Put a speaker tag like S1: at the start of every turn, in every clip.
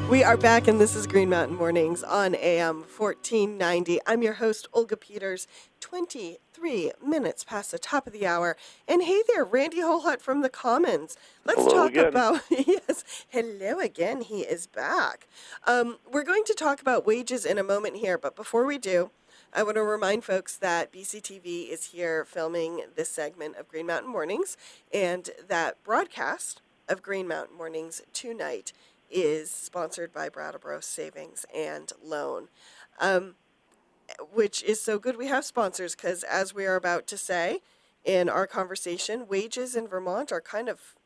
S1: We are back, and this is Green Mountain Mornings on AM 1490. I'm your host, Olga Peters, 23 minutes past the top of the hour. And hey there, Randy Holhut from the Commons. Let's
S2: Hello
S1: talk
S2: again.
S1: about, yes, hello again, he is back. We're going to talk about wages in a moment here, but before we do, I want to remind folks that BCTV is here filming this segment of Green Mountain Mornings, and that broadcast of Green Mountain Mornings tonight is sponsored by Brattleboro Savings and Loan, which is so good we have sponsors because, as we are about to say in our conversation, wages in Vermont are kind of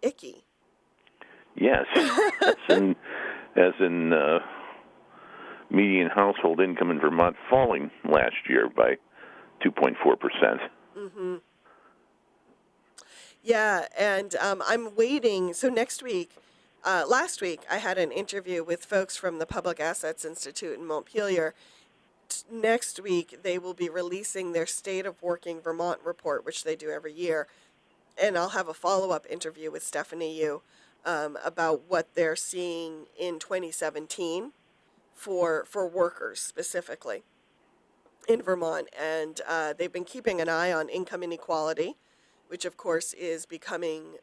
S1: icky.
S2: Yes, as in median household income in Vermont falling last year by 2.4%.
S1: Mm-hmm. Yeah, and I'm waiting. So next week, last week, I had an interview with folks from the Public Assets Institute in Montpelier. Next week, they will be releasing their State of Working Vermont report, which they do every year. And I'll have a follow-up interview with Stephanie Yu about what they're seeing in 2017 for workers specifically in Vermont. And they've been keeping an eye on income inequality, which, of course, is becoming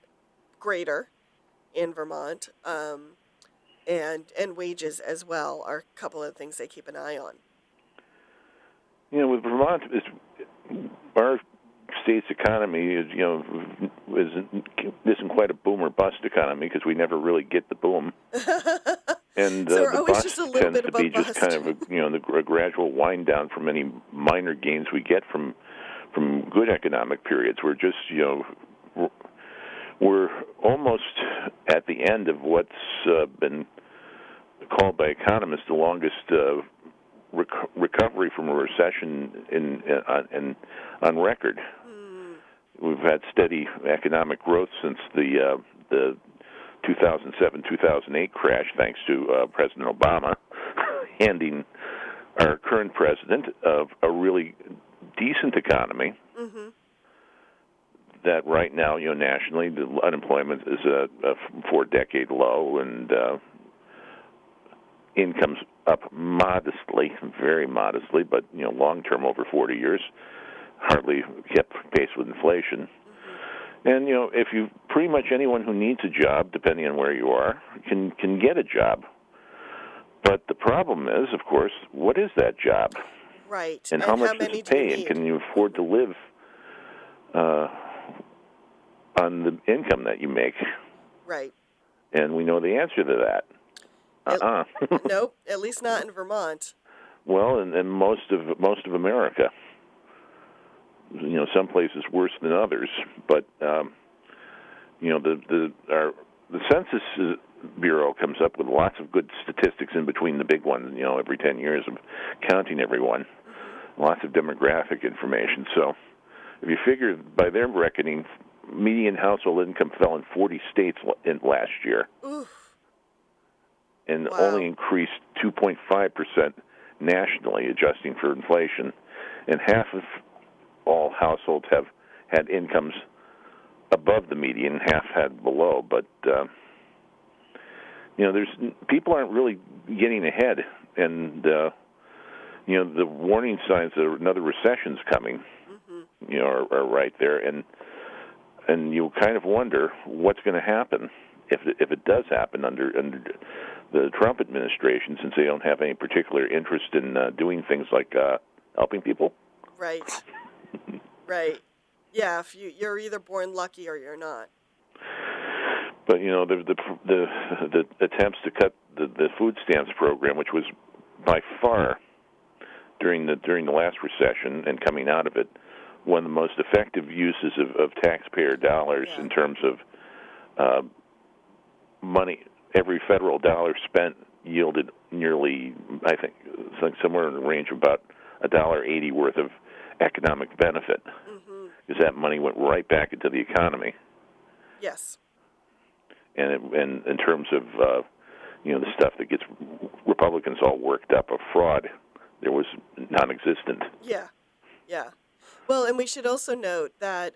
S1: greater in Vermont, and wages as well are a couple of things they keep an eye on.
S2: You know, with Vermont, our state's economy is, isn't quite a boom or bust economy because we never really get the boom. And
S1: So we're
S2: the
S1: always
S2: bust
S1: just a little
S2: tends
S1: bit
S2: to be
S1: above
S2: just
S1: bust.
S2: kind of a gradual wind down from any minor gains we get from good economic periods. We're just we're almost at the end of what's been called by economists the longest recovery from a recession on record. We've had steady economic growth since the 2007-2008 crash, thanks to President Obama handing our current president a really decent economy.
S1: Mm-hmm.
S2: That right now, nationally, the unemployment is a 4-decade low, and income's up modestly, very modestly, but long term over 40 years, hardly kept pace with inflation. Mm-hmm. And if you pretty much anyone who needs a job, depending on where you are, can get a job. But the problem is, of course, what is that job?
S1: Right.
S2: And how much does it pay? And can you afford to live on the income that you make?
S1: Right.
S2: And we know the answer to that.
S1: Nope, at least not in Vermont.
S2: Well, and most of America. Some places worse than others, but the Census Bureau comes up with lots of good statistics in between the big ones. Every 10 years of counting everyone, lots of demographic information. So, if you figure by their reckoning, median household income fell in 40 states last year.
S1: Oof.
S2: And
S1: Wow.
S2: only increased 2.5% nationally, adjusting for inflation. And half of all households have had incomes above the median, half had below. But people aren't really getting ahead, and the warning signs that another recession's coming, are right there, and you kind of wonder what's going to happen if it does happen under the Trump administration, since they don't have any particular interest in doing things like helping people.
S1: Right. Right. Yeah, if you're either born lucky or you're not.
S2: But the attempts to cut the food stamps program, which was by far during the last recession and coming out of it, one of the most effective uses of taxpayer dollars in terms of money. Every federal dollar spent yielded nearly, I think somewhere in the range of about $1.80 worth of economic benefit, because that money went right back into the economy.
S1: Yes.
S2: And in terms of the stuff that gets Republicans all worked up of fraud, there was non-existent.
S1: Yeah. Yeah. Well, and we should also note that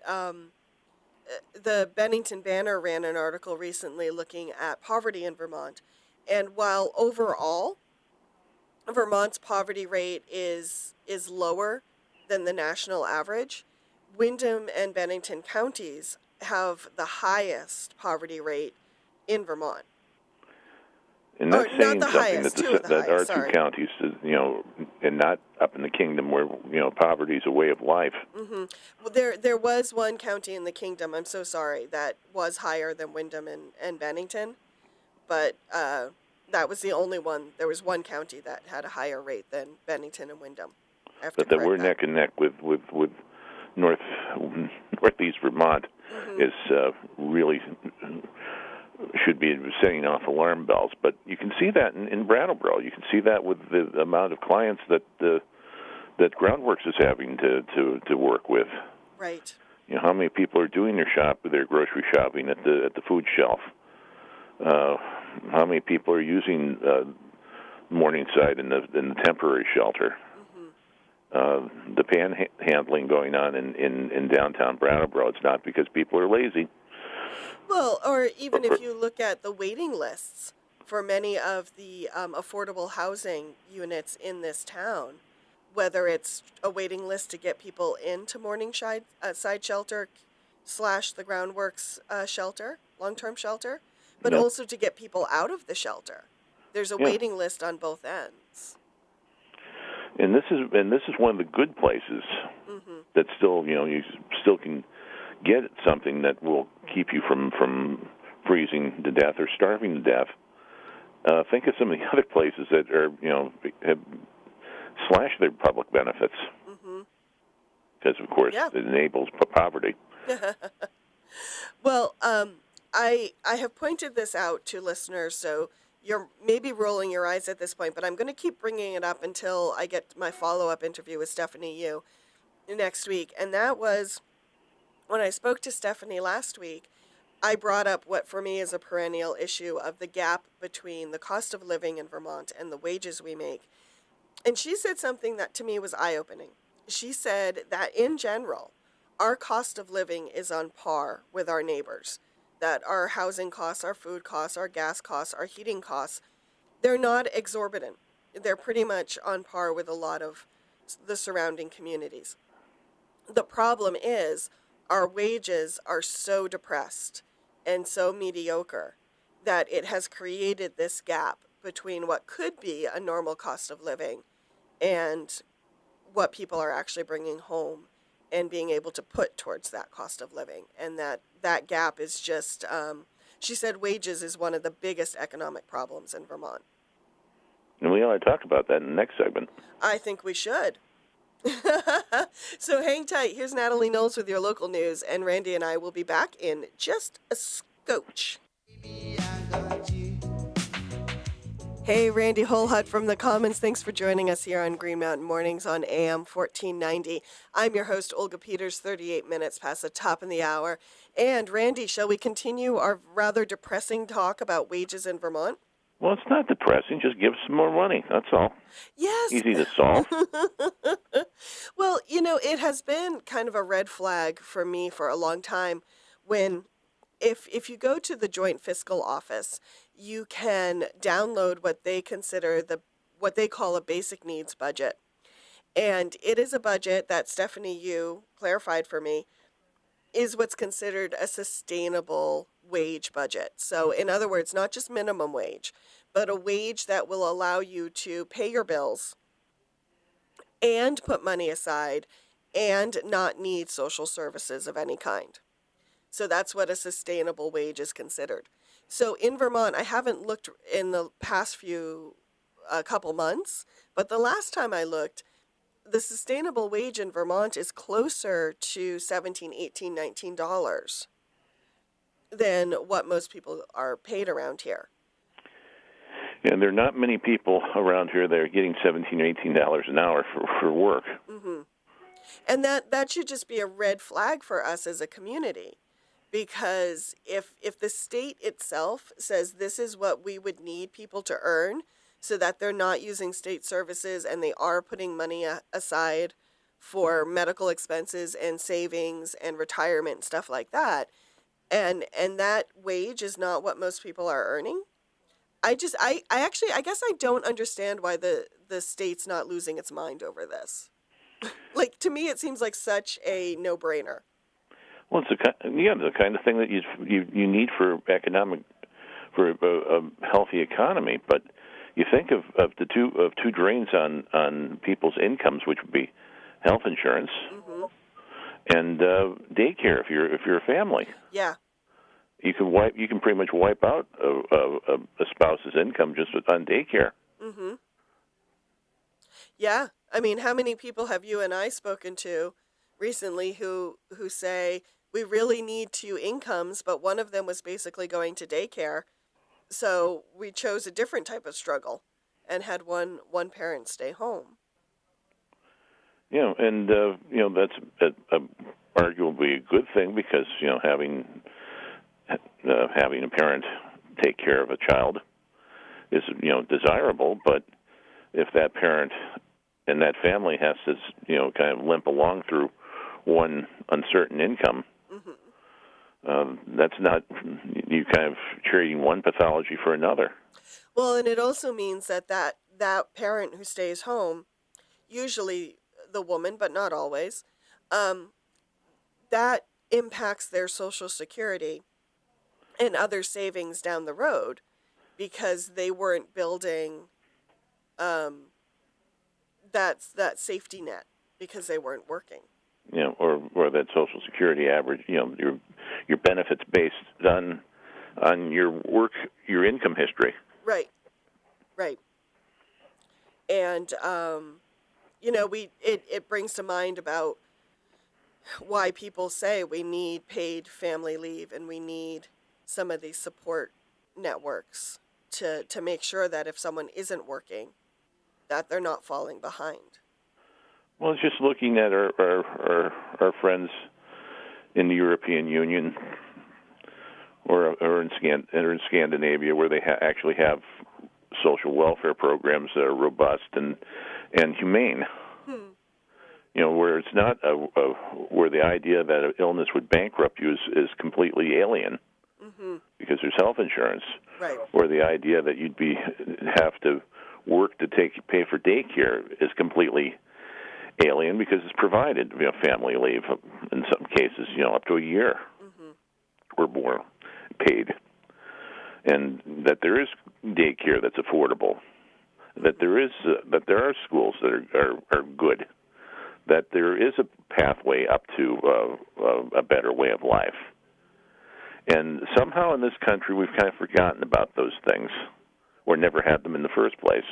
S1: the Bennington Banner ran an article recently looking at poverty in Vermont, And while overall Vermont's poverty rate is lower than the national average, Windham and Bennington counties have the highest poverty rate in Vermont.
S2: And
S1: Or
S2: that's
S1: not
S2: saying
S1: the
S2: something
S1: highest,
S2: that
S1: two of the
S2: that our
S1: highest,
S2: two
S1: sorry.
S2: counties, and not up in the kingdom where poverty is a way of life.
S1: Well, there was one county in the kingdom, I'm so sorry, that was higher than Windham and Bennington, but that was the only one. There was one county that had a higher rate than Bennington and Windham. I have to
S2: But that we're
S1: correct
S2: neck and neck with north northeast Vermont is really should be setting off alarm bells. But you can see that in Brattleboro. You can see that with the amount of clients that Groundworks is having to work with.
S1: Right.
S2: How many people are doing their grocery shopping at the food shelf? How many people are using Morningside in the temporary shelter? The panhandling going on in downtown Brattleboro. It's not because people are lazy.
S1: Well, or even if you look at the waiting lists for many of the affordable housing units in this town, whether it's a waiting list to get people into Morningside side shelter / the Groundworks shelter, long-term shelter, but
S2: Yeah.
S1: also to get people out of the shelter. There's a
S2: Yeah.
S1: waiting list on both ends.
S2: And this is one of the good places that still you still can get something that will keep you from freezing to death or starving to death. Think of some of the other places that are have slashed their public benefits because of course
S1: Yeah.
S2: it enables poverty.
S1: Well, I have pointed this out to listeners, so you're maybe rolling your eyes at this point, but I'm going to keep bringing it up until I get my follow-up interview with Stephanie Yu next week. And that was when I spoke to Stephanie last week, I brought up what for me is a perennial issue of the gap between the cost of living in Vermont and the wages we make. And she said something that to me was eye-opening. She said that in general, our cost of living is on par with our neighbors, that our housing costs, our food costs, our gas costs, our heating costs, they're not exorbitant. They're pretty much on par with a lot of the surrounding communities. The problem is our wages are so depressed and so mediocre that it has created this gap between what could be a normal cost of living and what people are actually bringing home and being able to put towards that cost of living. And that gap is just, she said wages is one of the biggest economic problems in Vermont.
S2: And we ought to talk about that in the next segment.
S1: I think we should. So hang tight. Here's Natalie Knowles with your local news, and Randy and I will be back in just a scotch. Hey, Randy Holhut from the Commons. Thanks for joining us here on Green Mountain Mornings on AM 1490. I'm your host, Olga Peters, 38 minutes past the top of the hour. And Randy, shall we continue our rather depressing talk about wages in Vermont?
S2: Well, it's not depressing. Just give some more money. That's all.
S1: Yes.
S2: Easy to solve.
S1: Well, it has been kind of a red flag for me for a long time when if you go to the Joint Fiscal Office, you can download what they consider what they call a basic needs budget. And it is a budget that Stephanie Yu clarified for me is what's considered a sustainable wage budget. So in other words, not just minimum wage, but a wage that will allow you to pay your bills and put money aside and not need social services of any kind. So that's what a sustainable wage is considered. So in Vermont, I haven't looked in the past a couple months, but the last time I looked, the sustainable wage in Vermont is closer to $17, $18, $19 than what most people are paid around here.
S2: And there are not many people around here that are getting $17 or $18 an hour for work.
S1: Mm-hmm. And that should just be a red flag for us as a community. Because if the state itself says this is what we would need people to earn so that they're not using state services and they are putting money aside for medical expenses and savings and retirement and stuff like that, and that wage is not what most people are earning, I guess I don't understand why the state's not losing its mind over this. Like, to me, it seems like such a no-brainer.
S2: Well, it's the kind of thing that you need for a healthy economy. But you think of two drains on people's incomes, which would be health insurance and daycare. If you're a family,
S1: Yeah.
S2: you can pretty much wipe out a spouse's income just on daycare.
S1: Yeah. I mean, how many people have you and I spoken to recently who say we really need two incomes, but one of them was basically going to daycare, so we chose a different type of struggle and had one parent stay home.
S2: And that's arguably a good thing because having a parent take care of a child is desirable, but if that parent and that family has to kind of limp along through one uncertain income, that's not, you kind of trading one pathology for another.
S1: Well, and it also means that parent who stays home, usually the woman, but not always, that impacts their Social Security and other savings down the road because they weren't building that safety net because they weren't working.
S2: Or that Social Security average, your benefits based on your income history.
S1: Right. And it brings to mind about why people say we need paid family leave and we need some of these support networks to make sure that if someone isn't working, that they're not falling behind.
S2: Well, it's just looking at our friends in the European Union or in Scandinavia, where they actually have social welfare programs that are robust and humane. Where it's not where the idea that an illness would bankrupt you is completely alien, because there's health insurance.
S1: Right.
S2: Or the idea that you'd have to work to pay for daycare is completely alien because it's provided. Family leave in some cases, up to a year or more paid, and that there is daycare that's affordable, that there are schools that are good, that there is a pathway up to a better way of life. And somehow in this country we've kind of forgotten about those things, or never had them in the first place.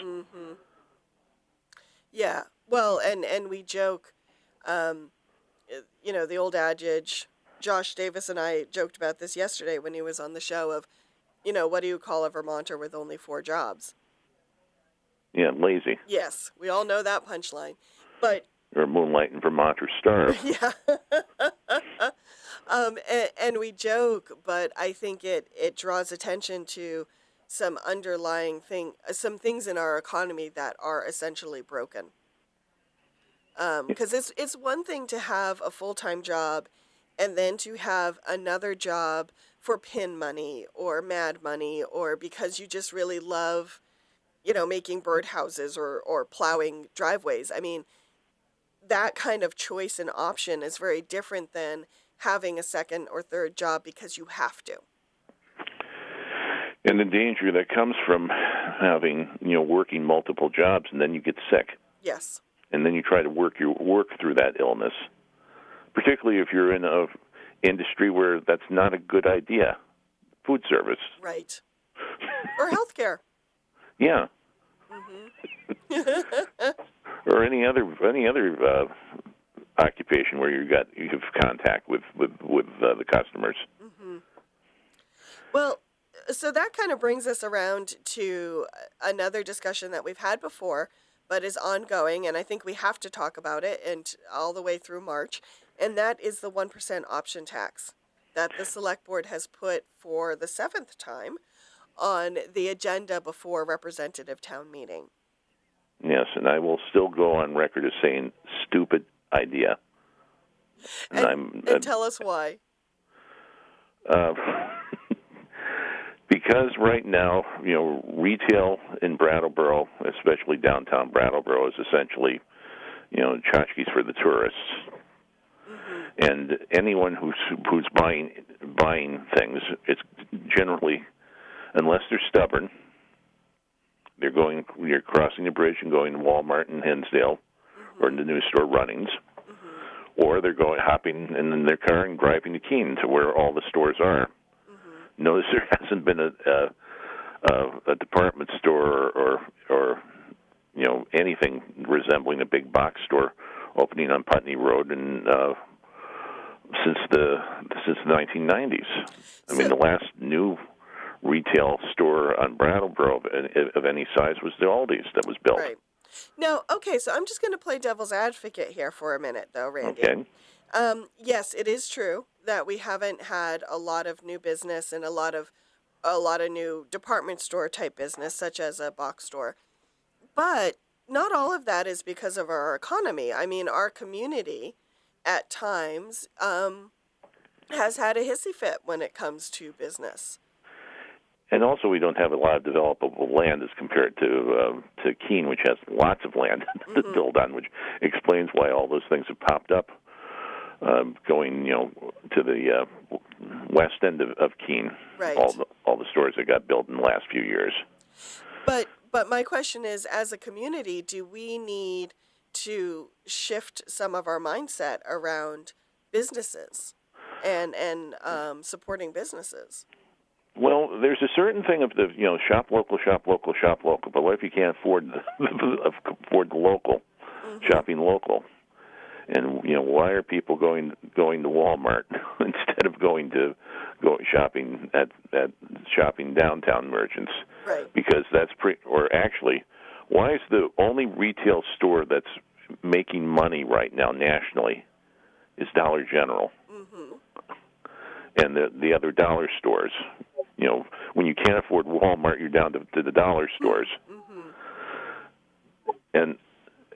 S1: Yeah. Well, and we joke, the old adage, Josh Davis and I joked about this yesterday when he was on the show of, what do you call a Vermonter with only 4 jobs?
S2: Yeah, lazy.
S1: Yes, we all know that punchline. But
S2: or moonlight in Vermont or starve.
S1: Yeah. And we joke, but I think it draws attention to some underlying some things in our economy that are essentially broken. Because it's one thing to have a full-time job and then to have another job for pin money or mad money or because you just really love, making birdhouses or plowing driveways. I mean, that kind of choice and option is very different than having a second or third job because you have to.
S2: And the danger that comes from having, working multiple jobs and then you get sick.
S1: Yes.
S2: And then you try to work through that illness, particularly if you're in a industry where that's not a good idea. Food service.
S1: Right. Or healthcare.
S2: Yeah. Or any other occupation where you have contact with the customers.
S1: Well, so that kind of brings us around to another discussion that we've had before, but is ongoing, and I think we have to talk about it and all the way through March, and that is the 1% option tax that the Select Board has put for the 7th time on the agenda before representative town meeting.
S2: Yes, and I will still go on record as saying stupid idea. And
S1: tell us why.
S2: Because Because right now, retail in Brattleboro, especially downtown Brattleboro, is essentially, tchotchkes for the tourists.
S1: Mm-hmm.
S2: And anyone who's buying things, it's generally, unless they're stubborn, you're crossing the bridge and going to Walmart in Hinsdale,
S1: Mm-hmm.
S2: or in the new store Runnings,
S1: Mm-hmm.
S2: or they're hopping in their car and driving to Keene, to where all the stores are.
S1: Mm-hmm.
S2: Notice there hasn't been a department store or anything resembling a big box store opening on Putney Road since the 1990s. I mean, the last new retail store on Brattleboro of any size was the Aldi's that was built.
S1: Right. Now, okay, so I'm just going to play devil's advocate here for a minute, though, Randy.
S2: Okay.
S1: Yes, it is true that we haven't had a lot of new business and a lot of new department store type business, such as a box store. But not all of that is because of our economy. I mean, our community at times has had a hissy fit when it comes to business.
S2: And also, we don't have a lot of developable land as compared to Keene, which has lots of land to
S1: Mm-hmm.
S2: build on, which explains why all those things have popped up, going to the west end of Keene.
S1: Right.
S2: All the stores that got built in the last few years.
S1: But my question is, as a community, do we need to shift some of our mindset around businesses and supporting businesses?
S2: Well, there's a certain thing of the shop local, shop local, shop local. But what if you can't afford the local,
S1: Mm-hmm.
S2: shopping local? And why are people going to Walmart instead of going shopping at shopping downtown merchants?
S1: Right.
S2: Because or actually, why is the only retail store that's making money right now nationally is Dollar General?
S1: Mm-hmm.
S2: And the other dollar stores. When you can't afford Walmart, you're down to the dollar stores.
S1: Mm-hmm.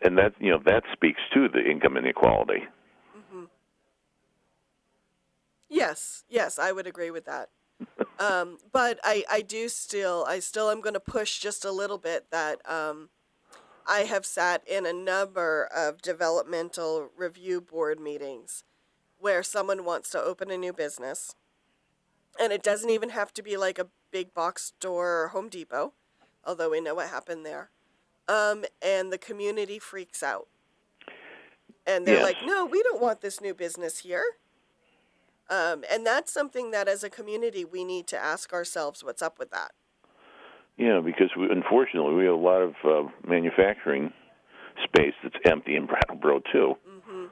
S2: And that that speaks to the income inequality.
S1: Mm-hmm. Yes, I would agree with that. But I still am going to push just a little bit that I have sat in a number of developmental review board meetings where someone wants to open a new business. And it doesn't even have to be like a big box store or Home Depot, although we know what happened there. And the community freaks out. And they're like, no, we don't want this new business here. And that's something that as a community we need to ask ourselves what's up with that.
S2: Yeah, because unfortunately we have a lot of manufacturing space that's empty in Brattleboro too.
S1: Mm-hmm.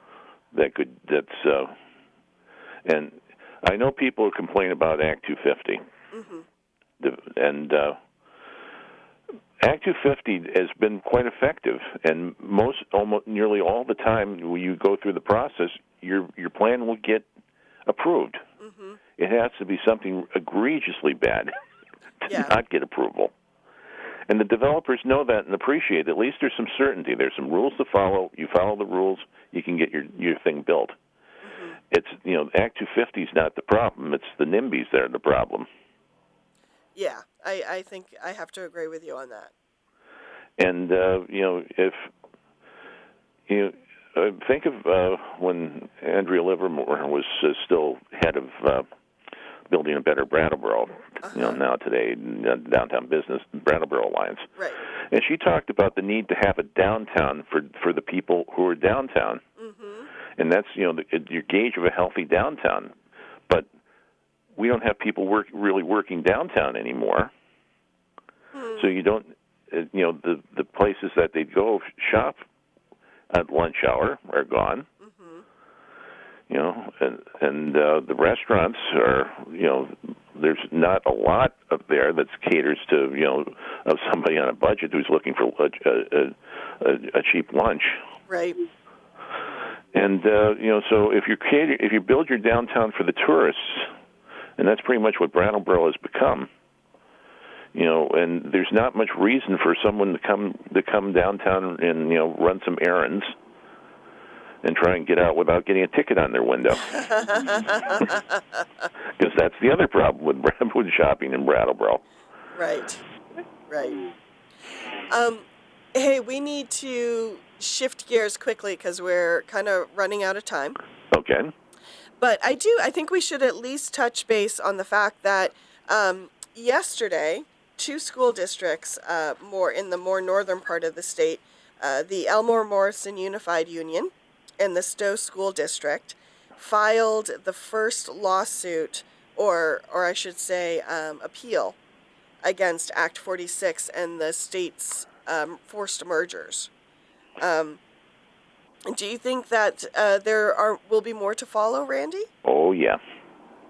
S2: And I know people complain about Act 250.
S1: Mm-hmm.
S2: And Act 250 has been quite effective, and almost nearly all the time when you go through the process, your plan will get approved.
S1: Mm-hmm.
S2: It has to be something egregiously bad to not get approval. And the developers know that and appreciate it. At least there's some certainty. There's some rules to follow. You follow the rules, you can get your thing built.
S1: Mm-hmm.
S2: It's Act 250 is not the problem. It's the NIMBYs that are the problem.
S1: Yeah, I think I have to agree with you on that.
S2: And if think of when Andrea Livermore was still head of Building a Better Brattleboro, now today Downtown Business Brattleboro Alliance.
S1: Right.
S2: And she talked about the need to have a downtown for the people who are downtown.
S1: Mm-hmm.
S2: And that's your gauge of a healthy downtown. But we don't have people really working downtown anymore.
S1: Mm-hmm.
S2: So you don't the places that they go shop at lunch hour are gone. And the restaurants are, there's not a lot up there that caters to, of somebody on a budget who's looking for a cheap lunch.
S1: Right.
S2: And so if you build your downtown for the tourists, and that's pretty much what Brattleboro has become. And there's not much reason for someone to come downtown and run some errands and try and get out without getting a ticket on their window. Because that's the other problem with shopping in Brattleboro.
S1: Right. Right. Um, hey, we need to shift gears quickly because we're kind of running out of time.
S2: Okay.
S1: But I think we should at least touch base on the fact that yesterday, two school districts, more in the more northern part of the state, the Elmore Morrison Unified Union and the Stowe School District, filed the first lawsuit, or I should say, appeal against Act 46 and the state's forced mergers. Um, do you think that will be more to follow, Randy?
S2: Oh yeah.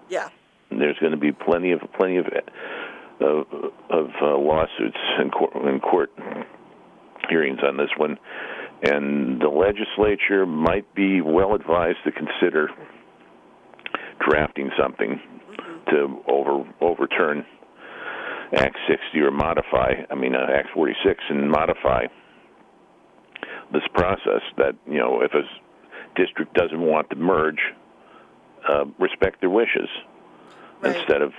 S1: Yeah.
S2: There's going to be plenty of lawsuits and court hearings on this one, and the legislature might be well advised to consider drafting something to overturn Act 60 or Act 46 and modify this process. That if a district doesn't want to merge, respect their wishes. Right. Instead of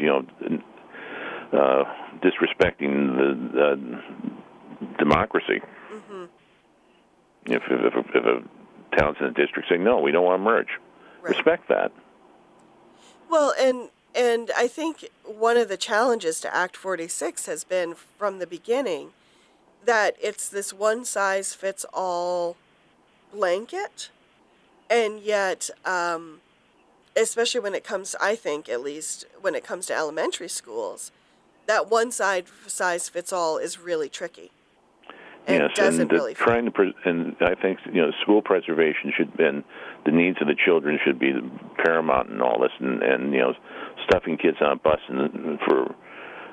S2: disrespecting the democracy. Mm-hmm. If a town's in a district saying no, we don't want to merge, right. Respect that.
S1: Well, and I think one of the challenges to Act 46 has been from the beginning that it's this one-size-fits-all blanket, and yet, especially when it comes, I think at least, when it comes to elementary schools, that one-size-fits-all is really tricky. And
S2: yes,
S1: doesn't really
S2: trying to, and I think school preservation and the needs of the children should be paramount in all this, and stuffing kids on a bus for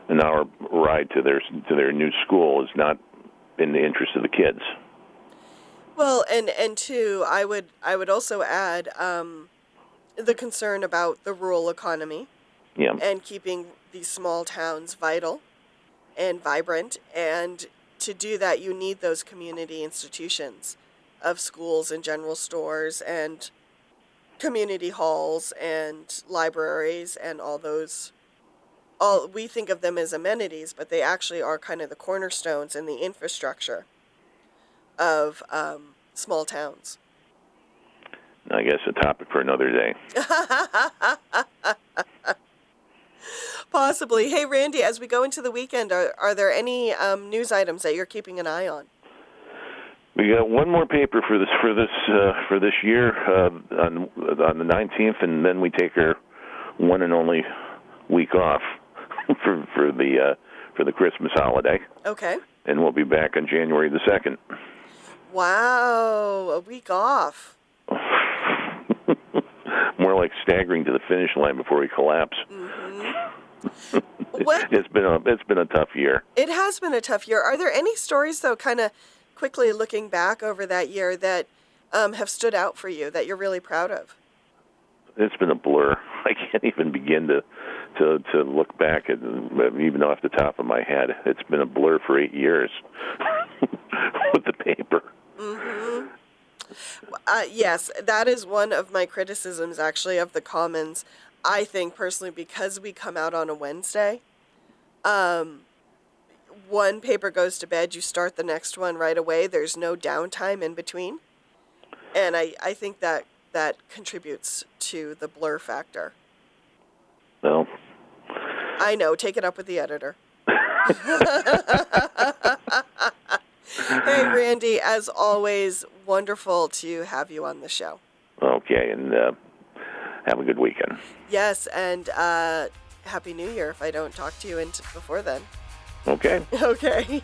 S2: an hour ride to their new school is not in the interest of the kids.
S1: Well, and two, I would also add the concern about the rural economy, and keeping these small towns vital and vibrant, and to do that, you need those community institutions of schools and general stores and community halls and libraries and all those. We think of them as amenities, but they actually are kind of the cornerstones and the infrastructure of small towns.
S2: I guess a topic for another day.
S1: Possibly. Hey, Randy, as we go into the weekend, are there any news items that you're keeping an eye on?
S2: We got one more paper for this year on the 19th, and then we take our one and only week off for the Christmas holiday.
S1: Okay.
S2: And we'll be back on January the 2nd.
S1: Wow, a week off.
S2: More like staggering to the finish line before we collapse.
S1: Mm-hmm.
S2: It's been a tough year.
S1: It has been a tough year. Are there any stories, though, kind of quickly looking back over that year that have stood out for you that you're really proud of?
S2: It's been a blur. I can't even begin to look back at, even off the top of my head. It's been a blur for 8 years with the paper. Mm-hmm.
S1: Yes, that is one of my criticisms, actually, of the Commons. I think, personally, because we come out on a Wednesday, one paper goes to bed, you start the next one right away. There's no downtime in between. And I think that contributes to the blur factor.
S2: Well,
S1: I know. Take it up with the editor. Hey, Randy, as always, wonderful to have you on the show.
S2: Okay, and have a good weekend.
S1: Yes, and Happy New Year if I don't talk to you before then.
S2: Okay.
S1: Okay.